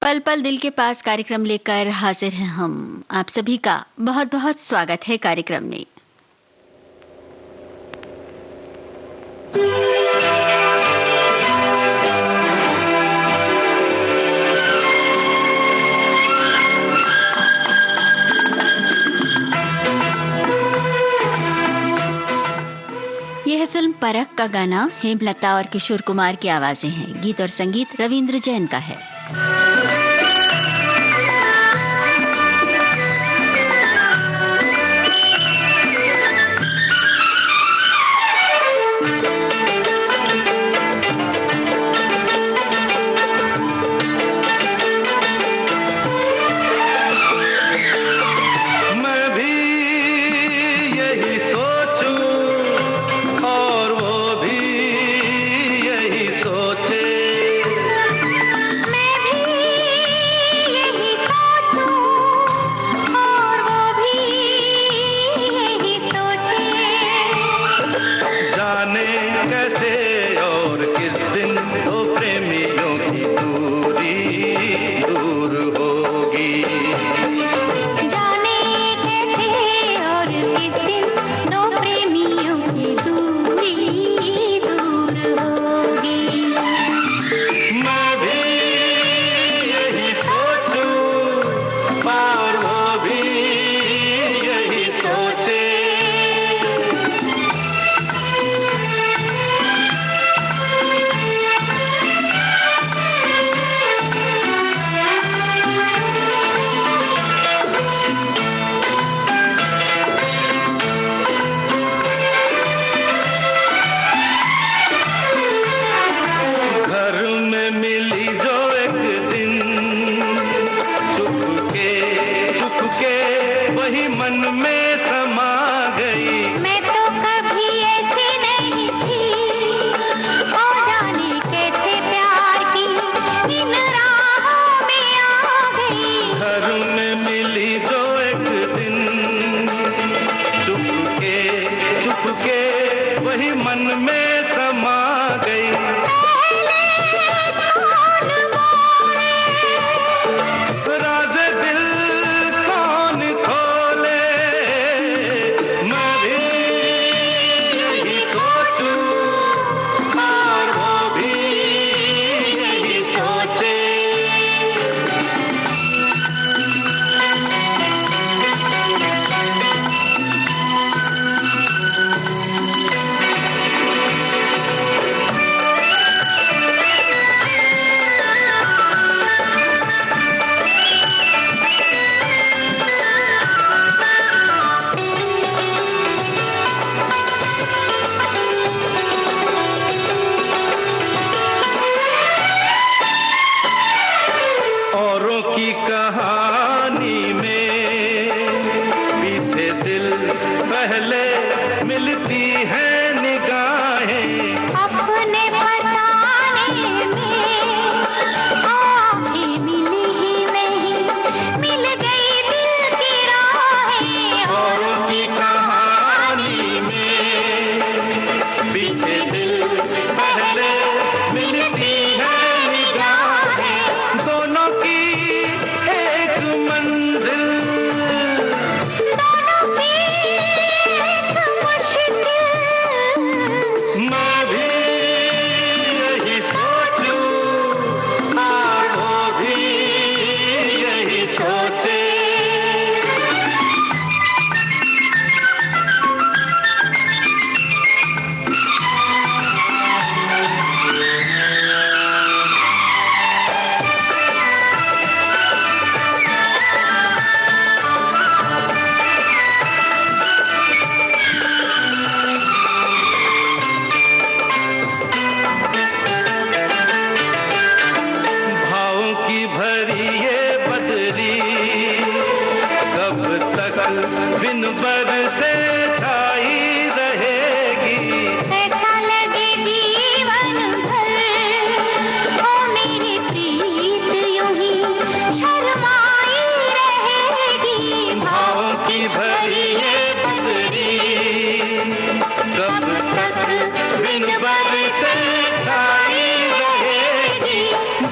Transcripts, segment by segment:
पल पल दिल के पास कार्यक्रम लेकर हाजिर हैं हम। आप सभी का बहुत बहुत स्वागत है कार्यक्रम में। यह फिल्म परख का गाना हेमलता और किशोर कुमार की आवाजें हैं। गीत और संगीत रविंद्र जैन का है।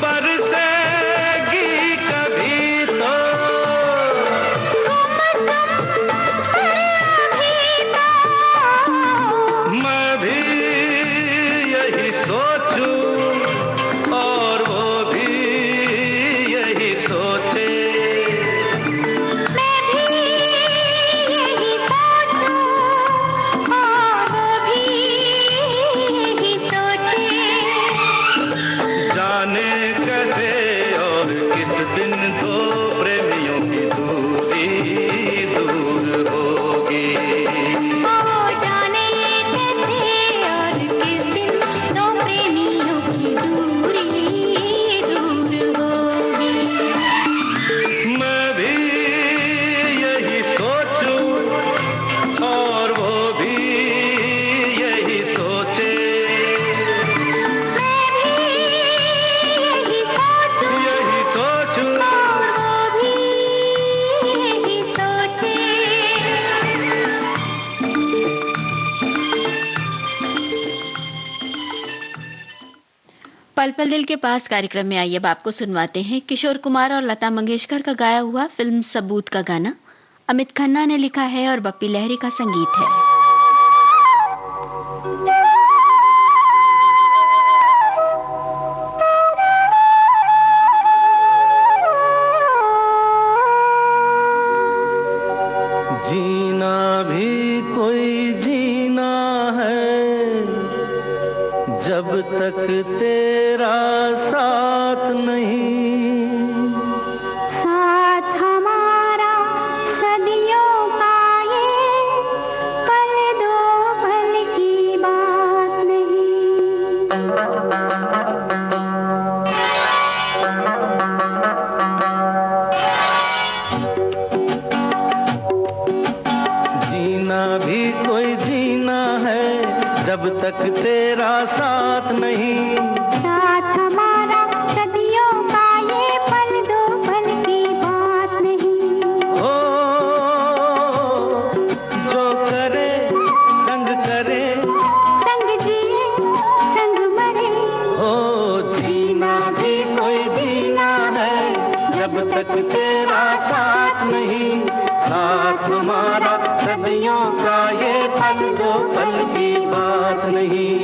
बरसेगी पल पल दिल के पास कार्यक्रम में आइए अब आपको सुनवाते हैं किशोर कुमार और लता मंगेशकर का गाया हुआ फिल्म सबूत का गाना। अमित खन्ना ने लिखा है और बप्पी लहरी का संगीत है। जीना भी कोई जीना है जब तक तेरा साथ नहीं, साथ हमारा सदियों का ये पल दो पल की बात नहीं। जीना भी कोई जीना है जब तक तेरा साथ नहीं, साथ हमारा सदियों का ये पल दो पल की बात नहीं। ओ जो करे संग करे, संग जिए संग मरे, ओ जीना भी कोई जीना है जब तक तेरा साथ नहीं, साथ हमारा सदियों का ये पल दो पल की बात नहीं।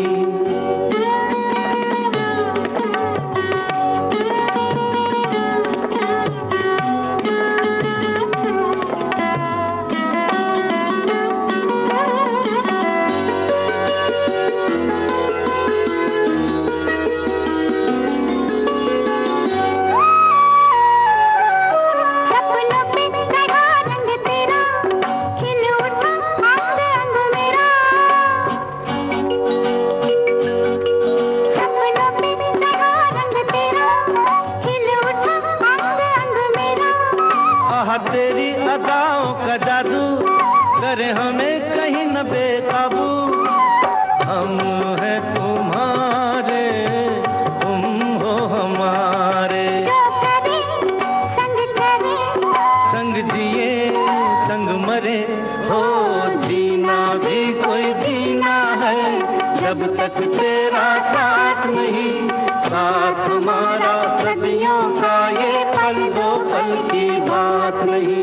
सपनों पे चढ़ा रंग तेरा, खिल उठा अंग अंग मेरा। सपनों पे चढ़ा रंग तेरा, खिल उठा अंग अंग मेरा। आह तेरी अदाओं का जादू करे हमें कहीं न बेकाबू, हम हैं तुम्हारे तुम हो हमारे, जो करे संग करे, संग जिए संग मरे, हो जीना भी कोई जीना है जब तक तेरा साथ नहीं, साथ हमारा सदियों का ये पल दो पल की बात नहीं।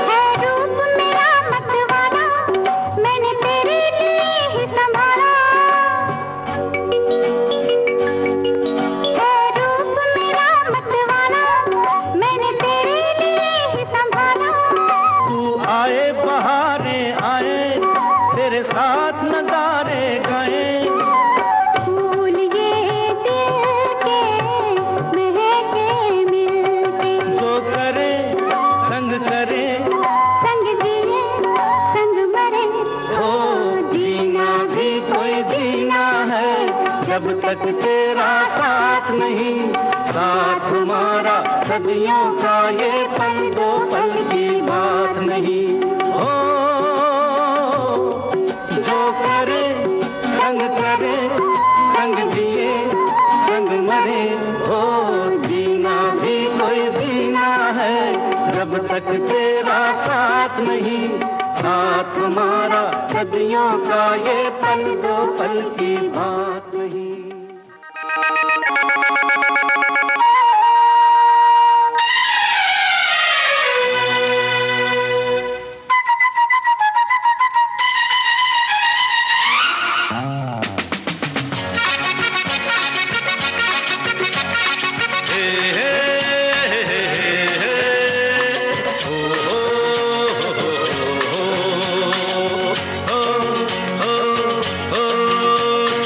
है रूप मेरा मतवाला, मैंने तेरे लिए ही संभाला। है रूप मेरा मतवाला, मैंने तेरे लिए ही संभाला। तू आए बहारे आए तेरे साथ नजारे गाए, फूल ये दिल के महके मिलके, जो करे संग करे, संग जिए संग मरे, ओ जीना भी कोई जीना है जब तक तेरा साथ नहीं, साथ हमारा सदियों का ये पल दो पल की बात नहीं। ओ जो करे संग करे, संग जिए संग मरे, ओ जीना भी कोई जीना है जब तक तेरा साथ नहीं, साथ हमारा सदियों का ये पल दो पल की बात नहीं।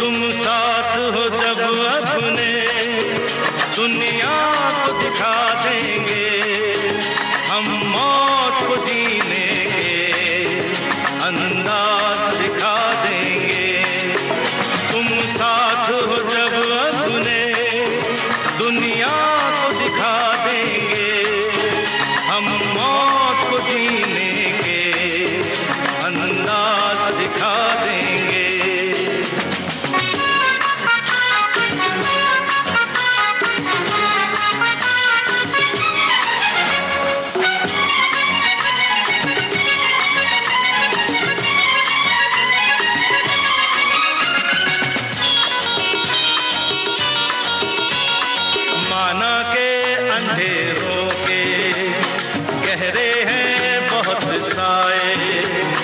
तुम साथ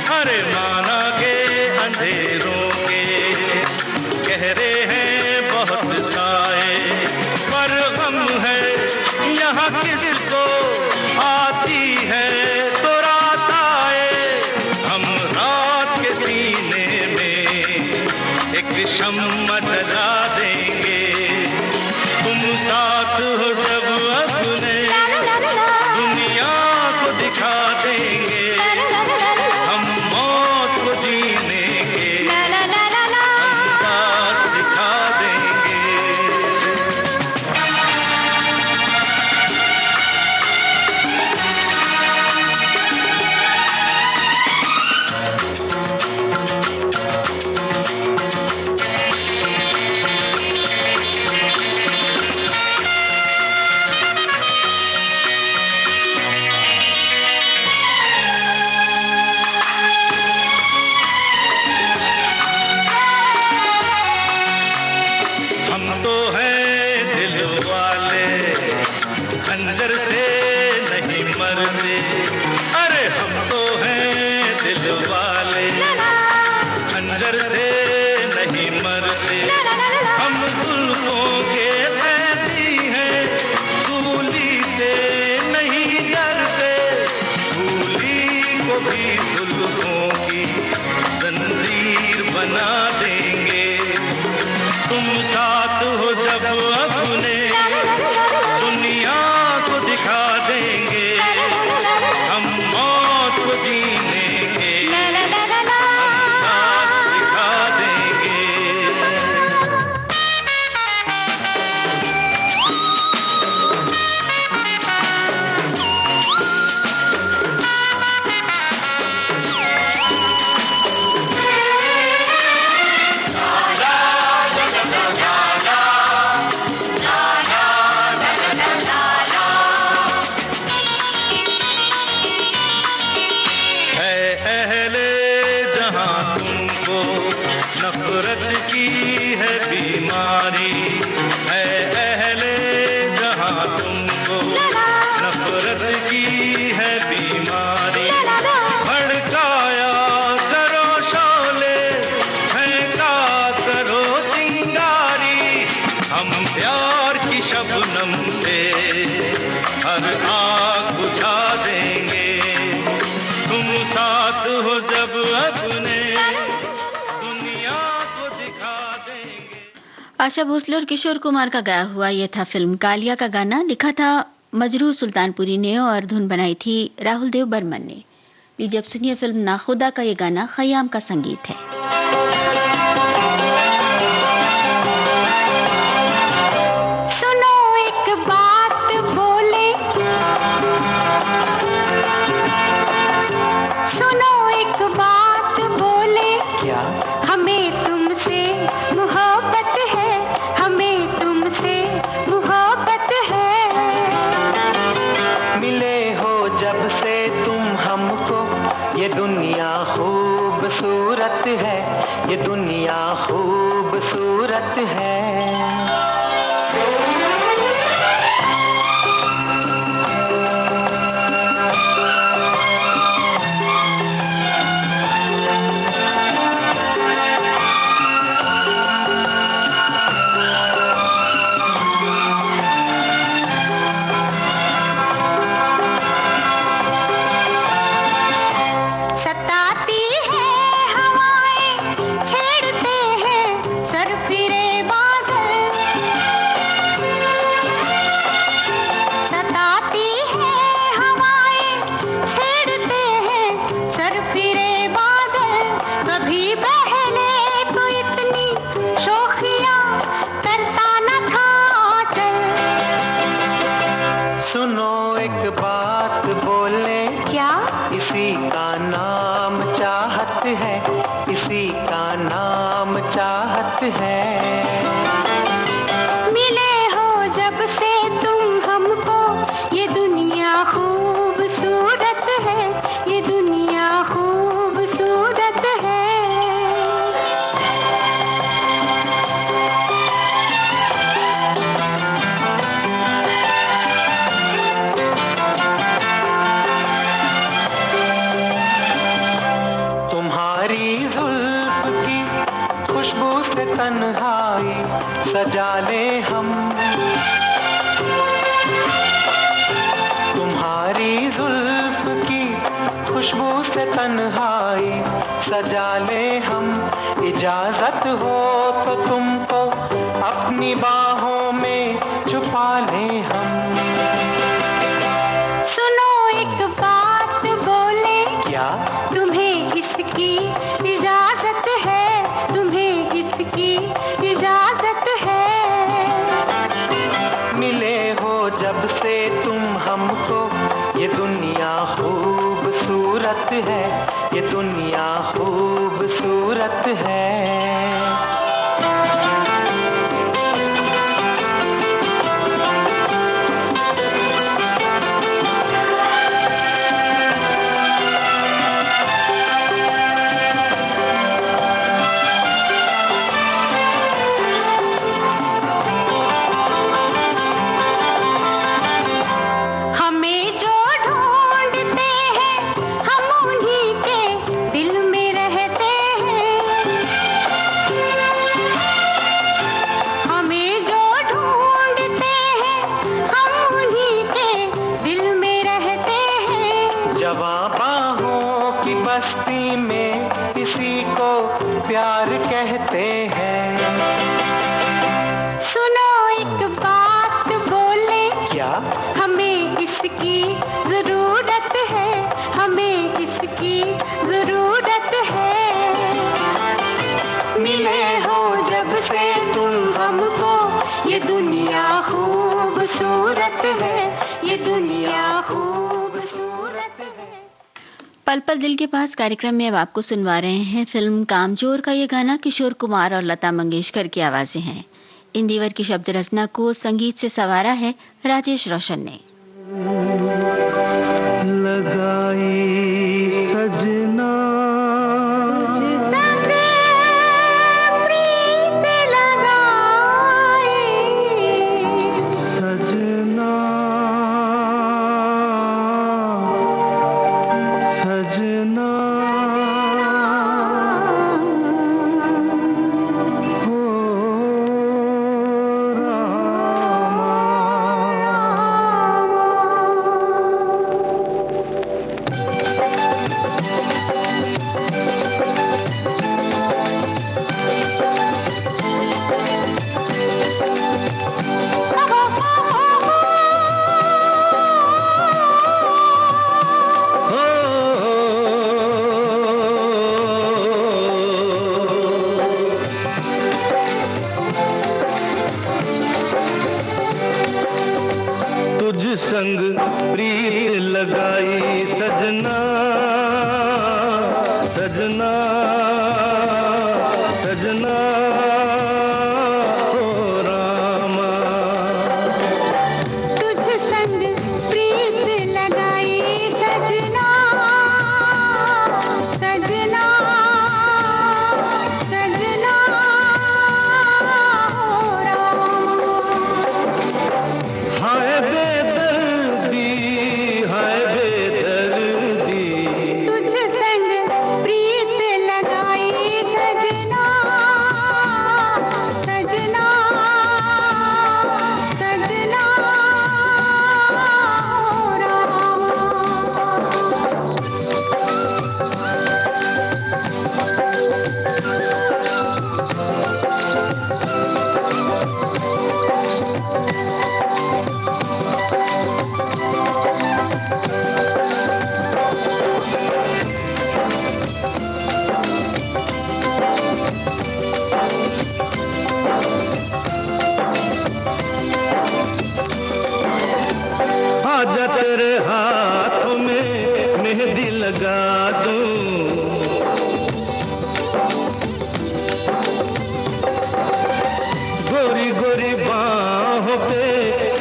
अरे माना के अंधेरों के गहरे हैं बहुत साए, पर गम है यहाँ किसको आती है तो रात आए। हम रात के सीने में एक शम्मा जला देंगे, तुम साथ हो जब अपने दुनिया को दिखा देंगे, हम मौत को जीने के अंदाज दिखा देंगे। हम तो हैं दिल वाले, खंजर से नहीं मरते। अरे हम तो हैं दिल वाले, खंजर से नहीं मरते। हम जुल्फों के कैदी हैं, सूली से नहीं डरते। सूली को भी जुल्फों की जंजीर बना देंगे, तुम साथ हो जब अपने दुनिया को दिखा देंगे, हम मौत को जीने के अंदाज दिखा देंगे। नफरत की है बीमारी है अहले जहां, तुमको नफरत की है बीमारी। भड़काया करो शोले, फेंका करो चिंगारी, हम प्यार की शबनम से हर आग बुझा देंगे, तुम साथ हो जब अपने आशा भोसले और किशोर कुमार का गाया हुआ यह था फिल्म कालिया का गाना। लिखा था मजरूह सुल्तानपुरी ने और धुन बनाई थी राहुल देव बर्मन ने। लीजिए अब सुनिए फिल्म नाखुदा का ये गाना, खयाम का संगीत है। सुनो एक बात बोले, सुनो एक बात बोले, क्या हमें तुमसे मोहब्बत है, हमें तुमसे मोहब्बत है। मिले हो जब से तुम हमको, ये दुनिया खूबसूरत है, ये दुनिया खूबसूरत है। सताती है हवाएं, छेड़ते हैं सर फिरे बादल, सताती है हवाएं, छेड़ते हैं सर फिरे बादल। कभी पहले तो इतनी शोखियां करता न था चल। सुनो एक बात बोले, क्या इसी का नाम चाहत है, इसी का नाम चाहत है। मिले हो जब से तुम हमको, ये दुनिया खूबसूरत है, ये दुनिया खूबसूरत है। खुशबू से तन्हाई सजा ले हम। तुम्हारी जुल्फ की खुशबू से तन्हाई सजा ले हम। इजाजत हो तो तुमको अपनी बाहों में छुपा ले हम। सुनो एक बात बोले, क्या तुम्हें इसकी इजाजत है, तुम्हें इसकी इजाजत है। मिले हो जब से तुम हमको, ये दुनिया खूबसूरत है, ये दुनिया खूबसूरत है। बस्ती में इसी को प्यार कहते हैं। सुनो एक बात बोले, क्या हमें इसकी जरूरत है, हमें इसकी जरूरत है। मिले हो जब से तुम हमको, ये दुनिया खूबसूरत है, ये दुनिया खूबसूरत है। पल पल दिल के पास कार्यक्रम में अब आपको सुनवा रहे हैं फिल्म कामचोर का ये गाना। किशोर कुमार और लता मंगेशकर की आवाजें हैं। इंदिवर की शब्द रचना को संगीत से संवारा है राजेश रोशन ने। लगाई सजना संग प्रीत लगाई सजना, सजना सजना हो रामा। तुझ संग प्रीत लगाई सजना, सजना सजना हो रामा। हाय तुझ संग प्रीत लगाई सजना, सजना सजना हो रामा। आजा तेरे हाथों में मेहंदी लगा दूं, गोरी गोरी बाहों पे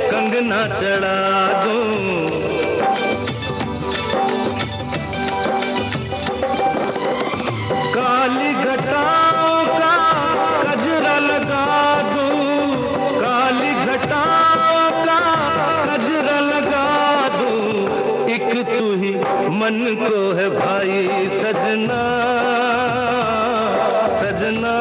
कंगना चढ़ा दूं। काली घटाओं का कजरा लगा दूं, काली घटाओं का कजरा लगा दूं। एक तू ही मन को है भाई सजना, सजना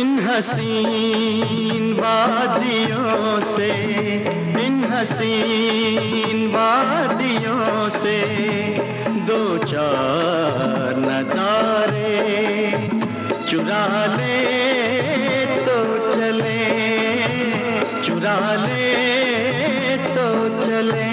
इन हसीन वादियों से, इन हसीन वादियों से दो चार नजारे चुरा ले तो चले, चुरा ले तो चले।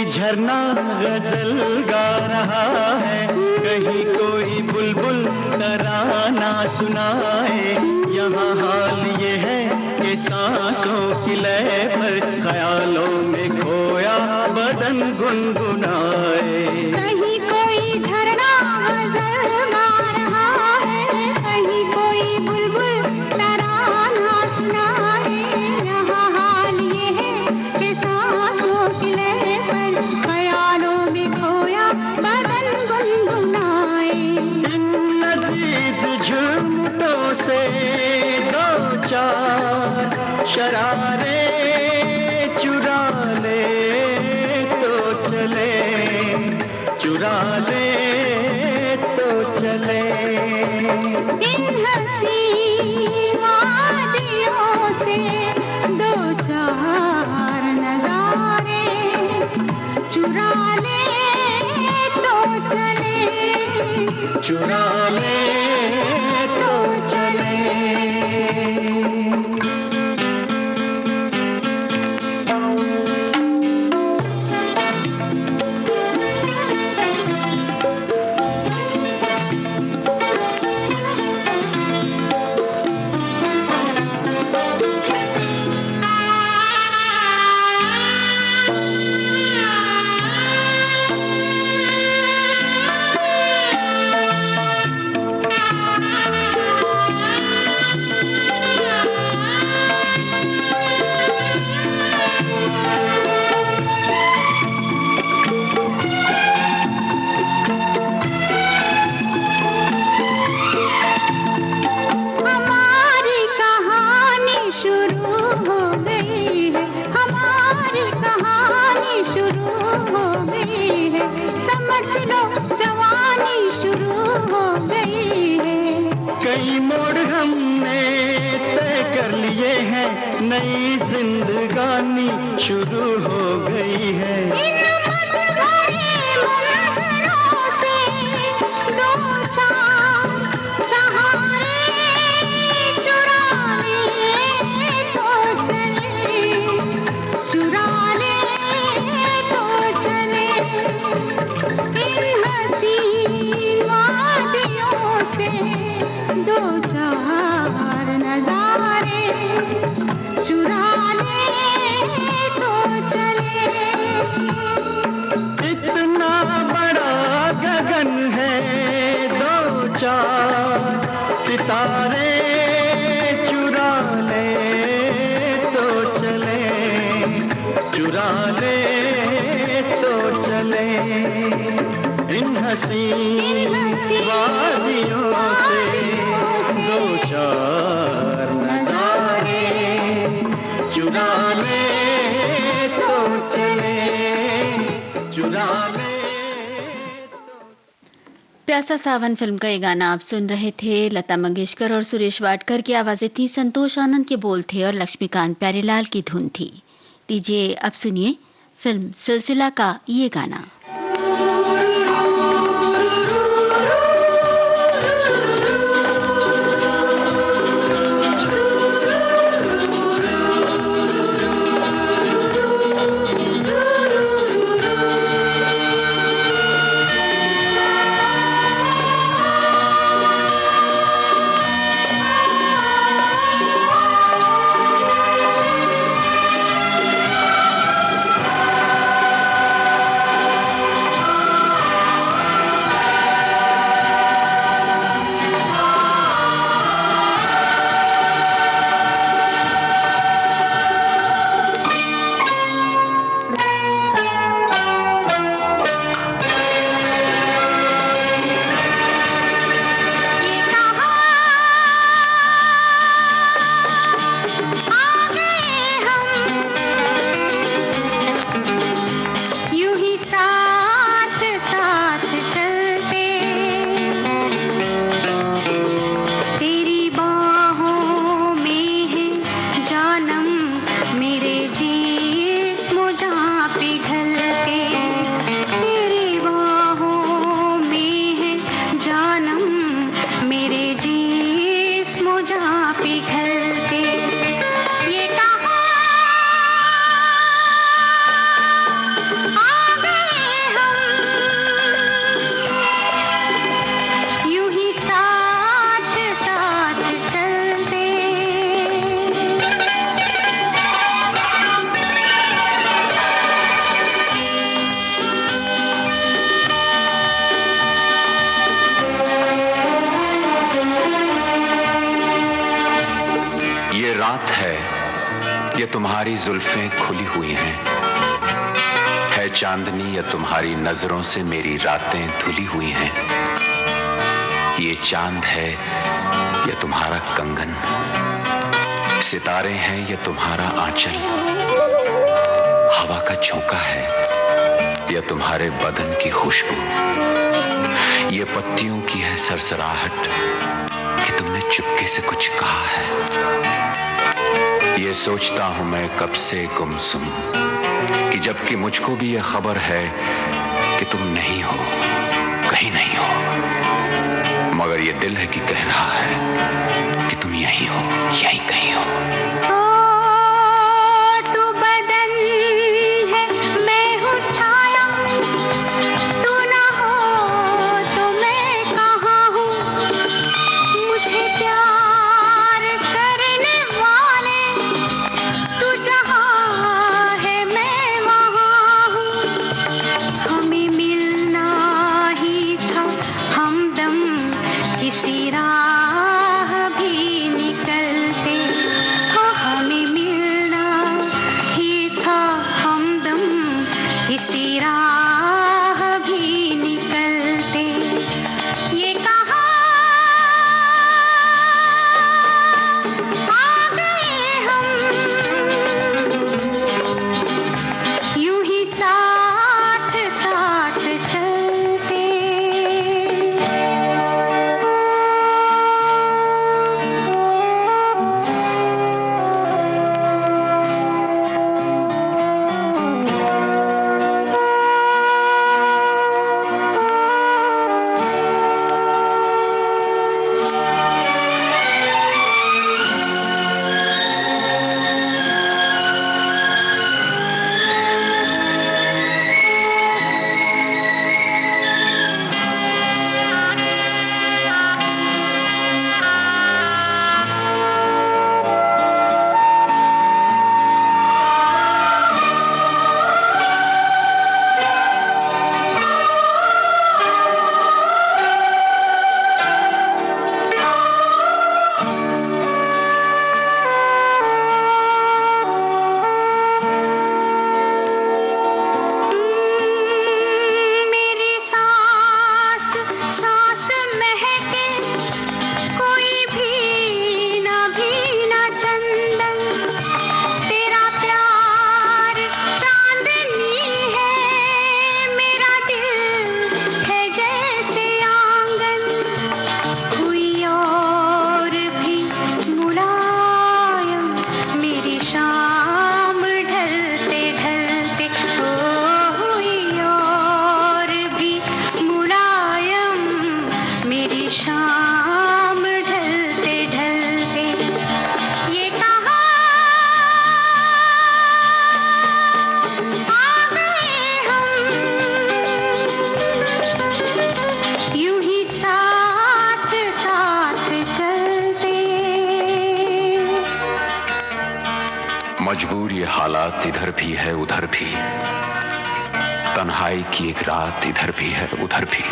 झरना गजल गा रहा है, कहीं कोई बुलबुल तराना सुनाए। यहाँ हाल ये है कि सांसों की लय पर ख्यालों में खोया बदन गुनगुनाए। कहीं कोई झरना गजल गा रहा है, कहीं कोई बुलबुल तराना सुनाए। यहाँ हाल ये है कि सांसों की लय पर ख्यालों में खोया बदन गुनगुनाए। इन लजीज झुमटों से दो चार शरारे चुरा ले तो चले, चुरा ले तो चले। इन हसीन वादियों से दो चार नजारे चुरा ले तो चले, चुरा ले तो चले। कई मोड़ हमने तय कर लिए हैं, नई जिंदगानी शुरू हो गई है। सितारे चुरा ले तो चले, चुरा ले तो चले। इन हसीन वादियों से दो चार नजारे चुरा ले तो चले, चुरा ले। प्यासा सावन फिल्म का ये गाना आप सुन रहे थे। लता मंगेशकर और सुरेश वाडकर की आवाजें थी, संतोष आनंद के बोल थे और लक्ष्मीकांत प्यारेलाल की धुन थी। लीजिए अब सुनिए फिल्म सिलसिला का ये गाना। रात है, ये तुम्हारी जुल्फें खुली हुई हैं, है चांदनी या तुम्हारी नजरों से मेरी रातें धुली हुई हैं। ये चांद है या तुम्हारा कंगन, सितारे हैं या तुम्हारा आंचल, हवा का झोंका है या तुम्हारे बदन की खुशबू, ये पत्तियों की है सरसराहट कि तुमने चुपके से कुछ कहा है। ये सोचता हूं मैं कब से गुमसुम कि जबकि मुझको भी ये खबर है कि तुम नहीं हो, कहीं नहीं हो, मगर ये दिल है कि कह रहा है कि तुम यहीं हो, यहीं कहीं हो। किसी राह भी निकलते हो मजबूर ये हालात इधर भी है उधर भी, तन्हाई की एक रात इधर भी है उधर भी।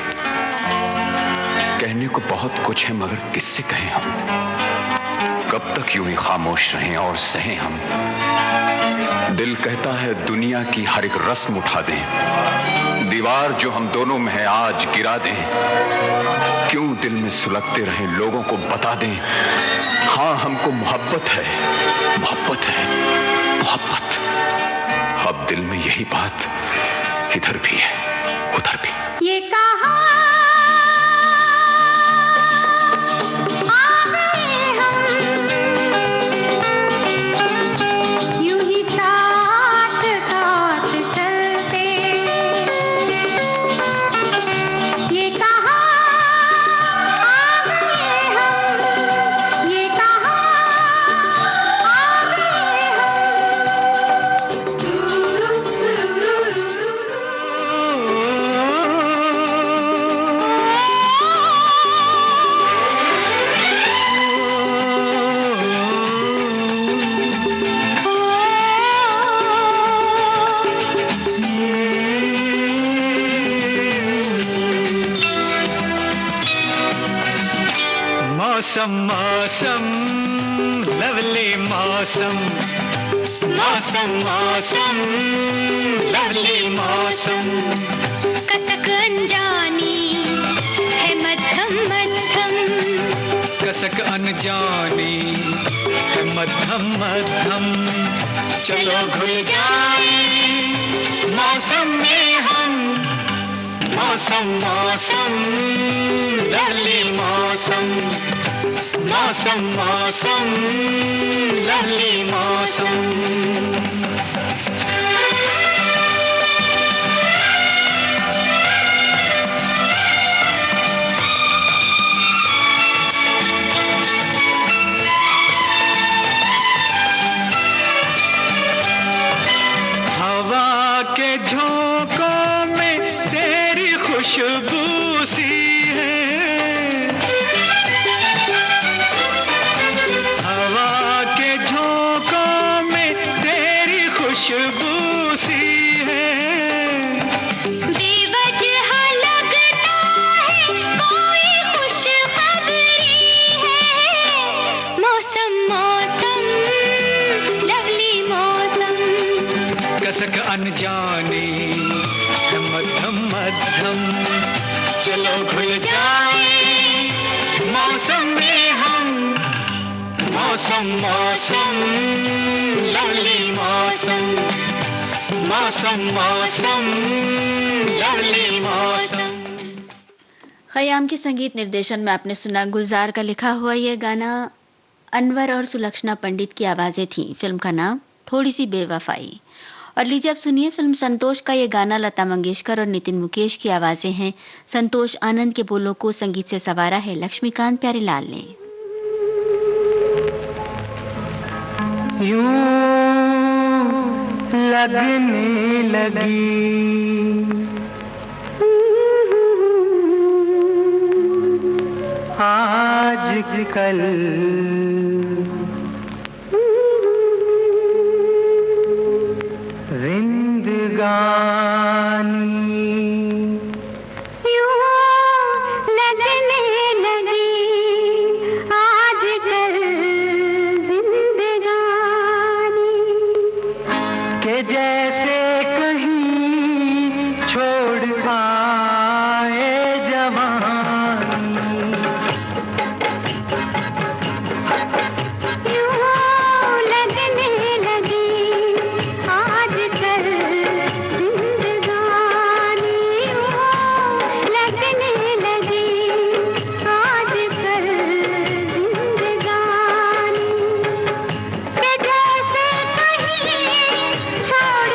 कहने को बहुत कुछ है मगर किससे कहें हम, कब तक यूं ही खामोश रहें और सहें हम। दिल कहता है दुनिया की हर एक रस्म उठा दें, दीवार जो हम दोनों में है आज गिरा दें। क्यों दिल में सुलगते रहें, लोगों को बता दें, हाँ हमको मोहब्बत है, मोहब्बत है, मोहब्बत। अब दिल में यही बात इधर भी है उधर भी। ये कहा मौसम मौसम लवली मौसम, मौसम मौसम लवली मौसम। कसक अनजानी है मध्यम मध्यम, कसक अनजानी है मध्यम मध्यम। चलो घुल जाए मौसम में हम, मौसम मौसम लवली मौसम, मौसम मौसम लवली मौसम। हवा के झोंकों में तेरी खुशबू सी है, हवा के झोंकों में तेरी खुशबू सी है। बेवजह लगता है कोई खुशखबरी है, मौसम मौसम लवली मौसम। कसक अनजानी है मध्यम मध्यम, चलो घुल जाए मौसम में हम, मौसम मौसम लवली मौसम, मौसम मौसम लवली मौसम। खयाम के संगीत निर्देशन में आपने सुना गुलजार का लिखा हुआ यह गाना। अनवर और सुलक्षणा पंडित की आवाजें थीं। फिल्म का नाम थोड़ी सी बेवफाई। और लीजिए अब सुनिए फिल्म संतोष का ये गाना। लता मंगेशकर और नितिन मुकेश की आवाजें हैं। संतोष आनंद के बोलों को संगीत से संवारा है लक्ष्मीकांत प्यारेलाल ने। यूं लगने लगी आज कल जिंदगानी, यूं लगने लगी आजकल जिंदगानी, के जैसे कहीं छोड़ आए जवानी। यूं लगने लगी आजकल जिंदगानी, यूं लगने लगी आजकल जिंदगानी, के जैसे कहीं छोड़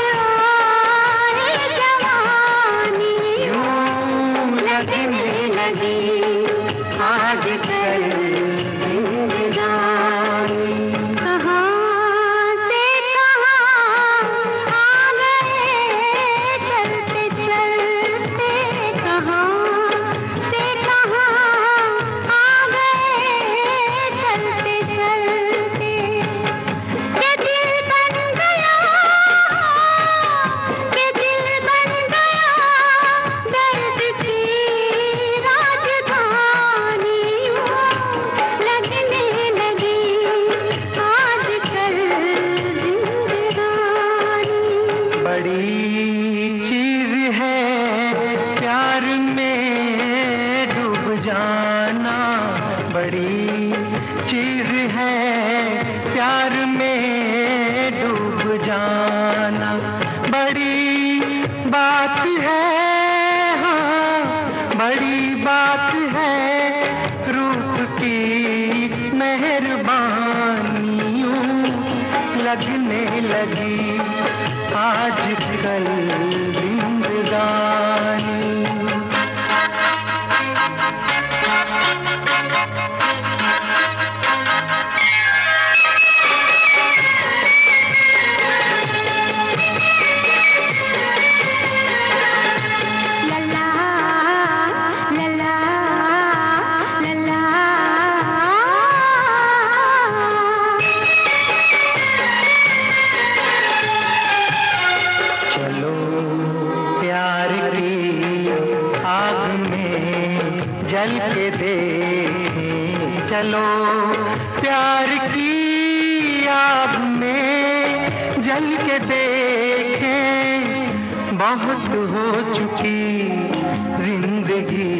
जाना बड़ी बात है, हाँ बड़ी बात है। रूप की मेहरबानियों लगने लगी आजकल जिंदगानी। जल के देखें, चलो प्यार की आग में जल के देखें। बहुत हो चुकी जिंदगी,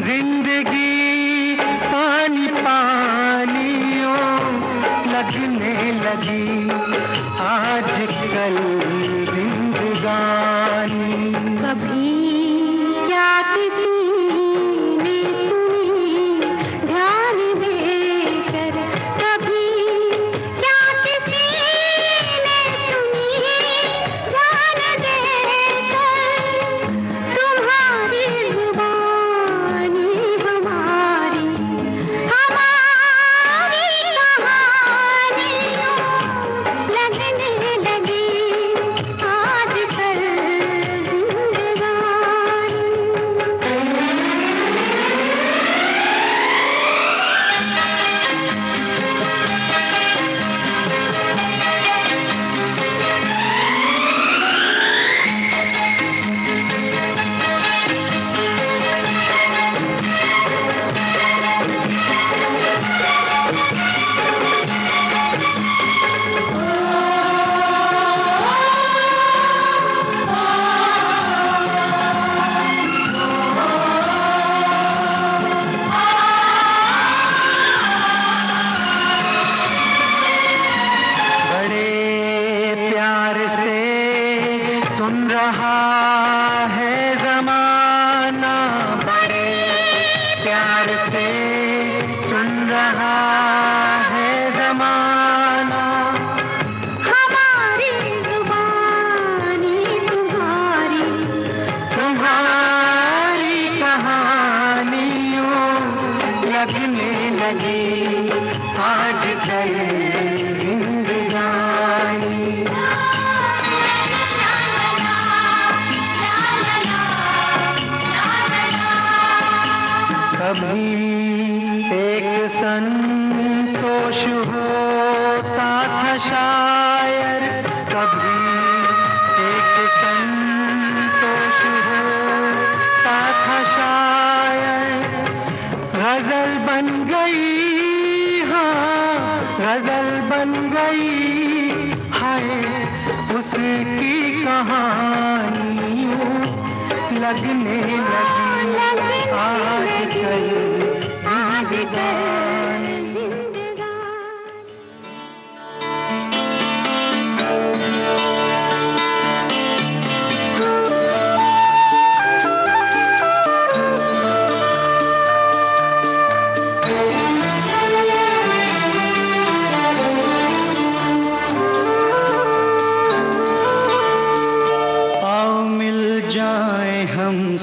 जिंदगी पानी पानियों लगने लगी आजकल जिंदगानी। कभी क्या किसी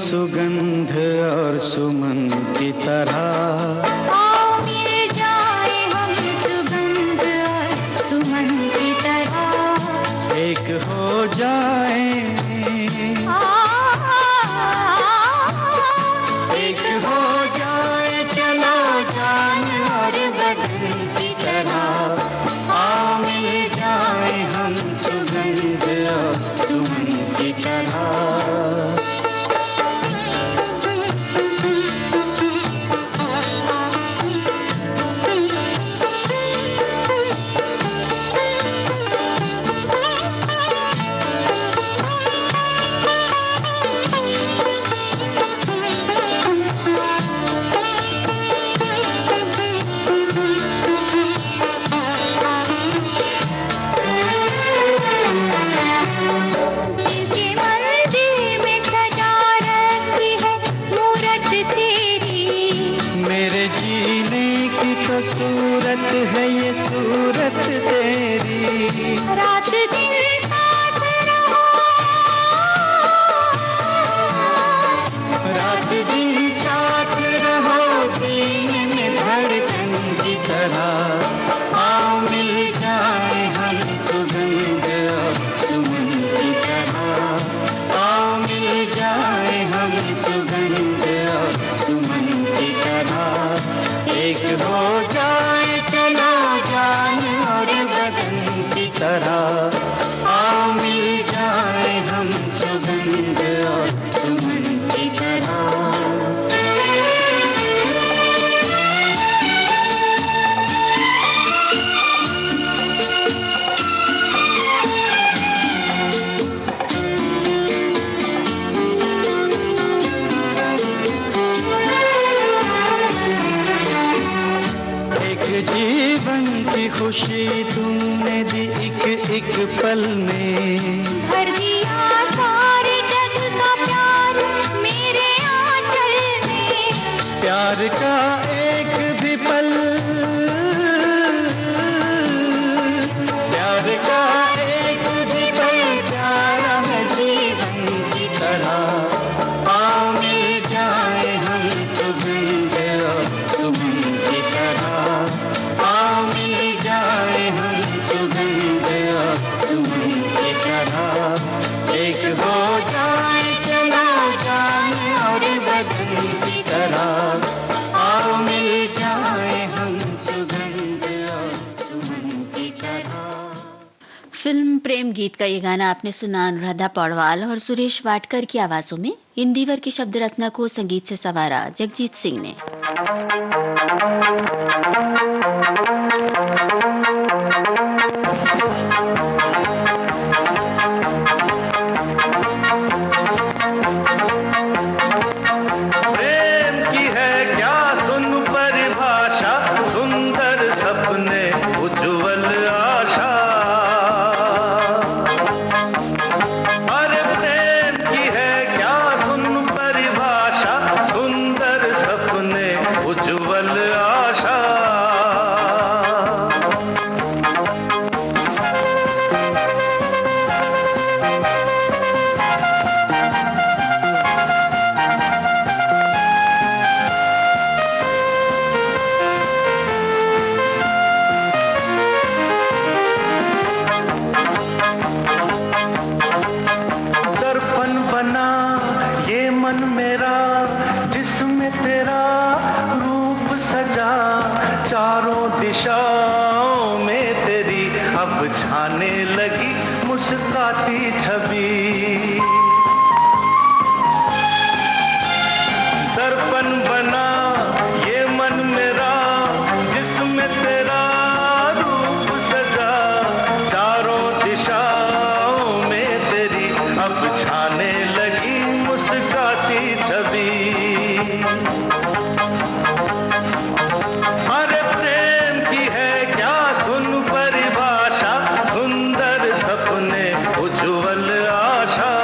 सुगंध और सुमन की तरह मिल जाए हम सुगंध और सुमन की तरह एक हो जाए एक हो जाए चलो जान और बदन की तरह आओ मिल जाए हम सुगंध और सुमन की तरह। खुशी तुमने दी एक एक पल में, भर दिया सारे जग का प्यार मेरे आंचल में, प्यार का एक भी पल, प्यार का एक भी पल प्यारा है जीवन की तरह। आओ मिल जाए हम सुगंध और सुगंध की तरह, आओ मिल जाए हम सुगंध और सुगंध की तरह, एक हो जाए चलो जान और बदन की तरह, आओ मिल जाए हम सुगंध और सुगंध की तरह। फिल्म प्रेम गीत का ये गाना आपने सुना अनुराधा पौडवाल और सुरेश वाडकर की आवाजों में। इंदिवर की शब्द रचना को संगीत से संवारा जगजीत सिंह ने। प्रेम की है क्या सुन परिभाषा, सुंदर सपने उज्जवल आशा। अरे प्रेम की है क्या सुन परिभाषा, सुंदर सपने उज्जवल आशा। दर्पण बना ये मन मेरा जिसमें तेरा रूप सजा, चारों दिशाओं में तेरी अब छाने लगी मुस्काती छवि। दर्पण बना ये मन मेरा जिसमें तेरा रूप सजा, चारों दिशाओं में तेरी अब छाने लगी मुस्काती छवि। अरे प्रेम की है क्या सुन परिभाषा, सुंदर सपने उज्जवल आशा।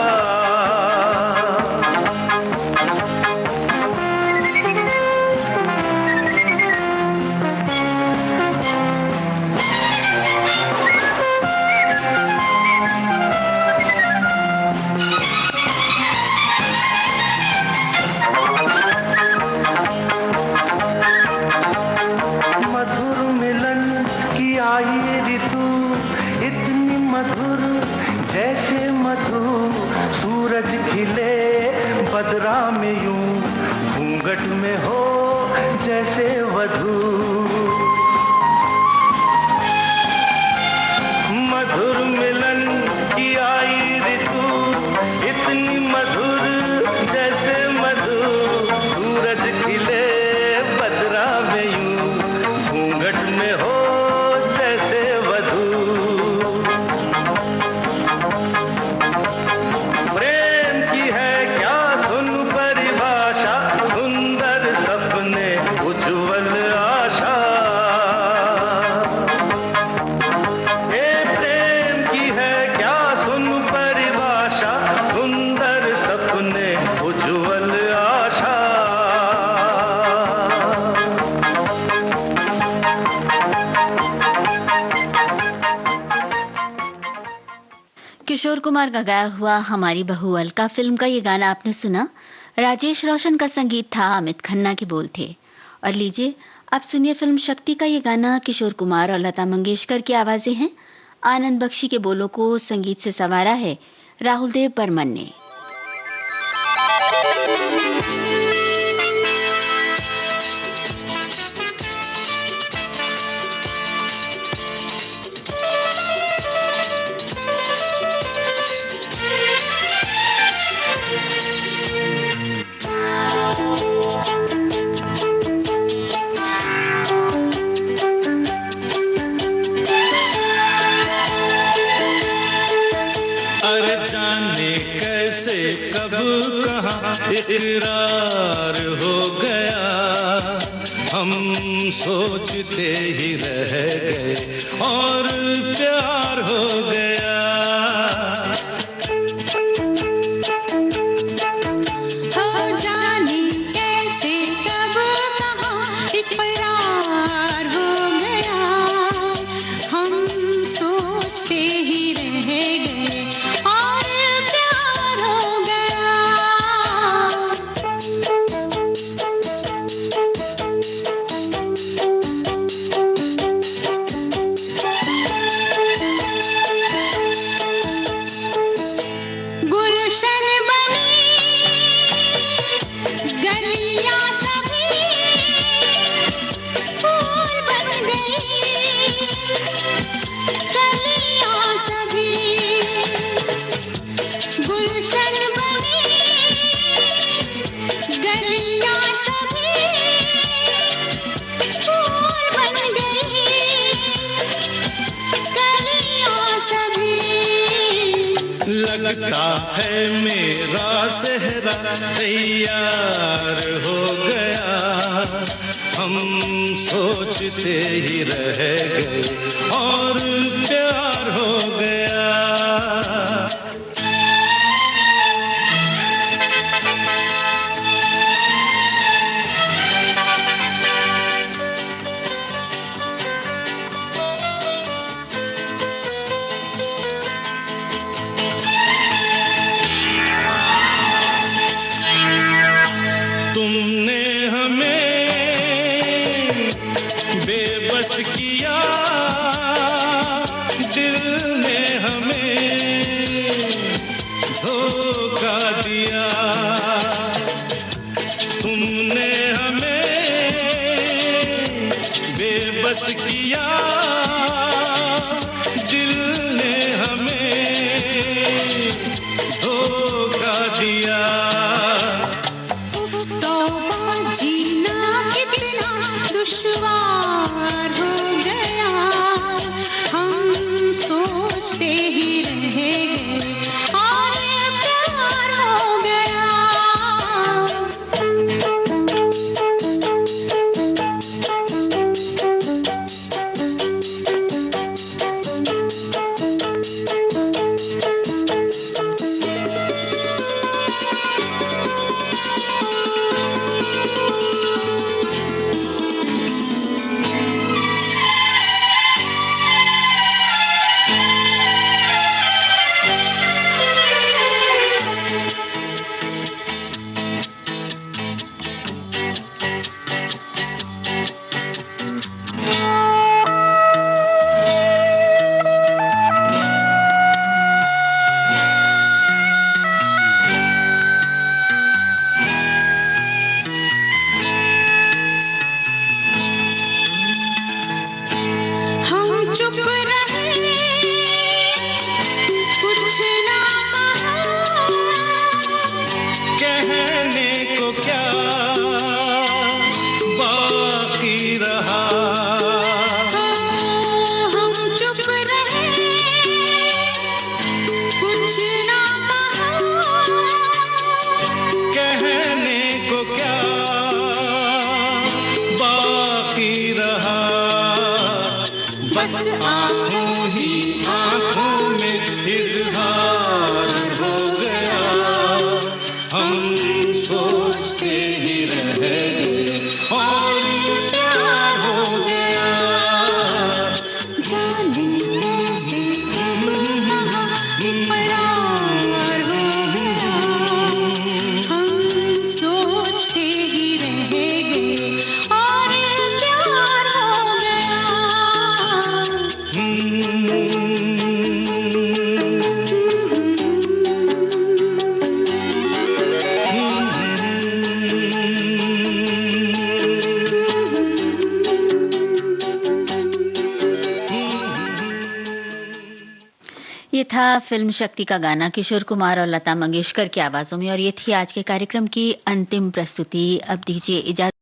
मधुर मिलन की आई ऋतु, इतनी मधुर जैसे मधु, सूरज खिले बदरा में यूं, घूंघट में हो जैसे वधू। मधुर मिलन की आई ऋतु, इतनी मधुर जैसे मधु, सूरज खिले बदरा में यूं, घूंघट में हो जैसे वधू। प्रेम की है क्या सुन परिभाषा, सुंदर सपने उज्जवल आशा। हे प्रेम की है क्या सुन परिभाषा, सुंदर सपने उज्जवल आशा। किशोर कुमार का गाया हुआ हमारी बहू अलका फिल्म का ये गाना आपने सुना। राजेश रोशन का संगीत था, अमित खन्ना के बोल थे। और लीजिए अब सुनिए फिल्म शक्ति का ये गाना। किशोर कुमार और लता मंगेशकर की आवाजें हैं। आनंद बख्शी के बोलों को संगीत से संवारा है राहुल देव बर्मन ने। अरे जाने कैसे कब कहाँ इकरार हो गया हम सोचते ही रह गए और प्यार हो गया। हो जाने कैसे कब कहाँ इकरार हो गया, हम सोचते ही रह गए और प्यार हो गया। गुलशन बनी गलियां सभी फूल बन गई, गलियां सभी गुलशन बनी गलियां सभी फूल बन गई, गलियां सभी। लगता है मेरा सेहरा तैयार हो गया, हम सोचते ही रह गए और प्यार हो गया। तुमने हमें बेबस किया, दिल ने हमें धोखा दिया। तुमने हमें बेबस किया, दिल ने हमें धोखा दिया। तौबा जीना कितना दुश्वार हो गया, हम सोचते ही रह गए और प्यार हो गया। चुप रहे कुछ ना कहा, कहने को क्या बाकी रहा। हम चुप रहे कुछ ना कहा, कहने को क्या बाकी रहा। बस आंखों ही आंखों में इजहार हो गया, हम सोचते ही रह गए और प्यार हो गया। जाने इकरार हो गया, हम सोचते ही रह गए और प्यार हो गया। ये था फिल्म शक्ति का गाना किशोर कुमार और लता मंगेशकर की आवाजों में, और ये थी आज के कार्यक्रम की अंतिम प्रस्तुति। अब दीजिए इजाजत।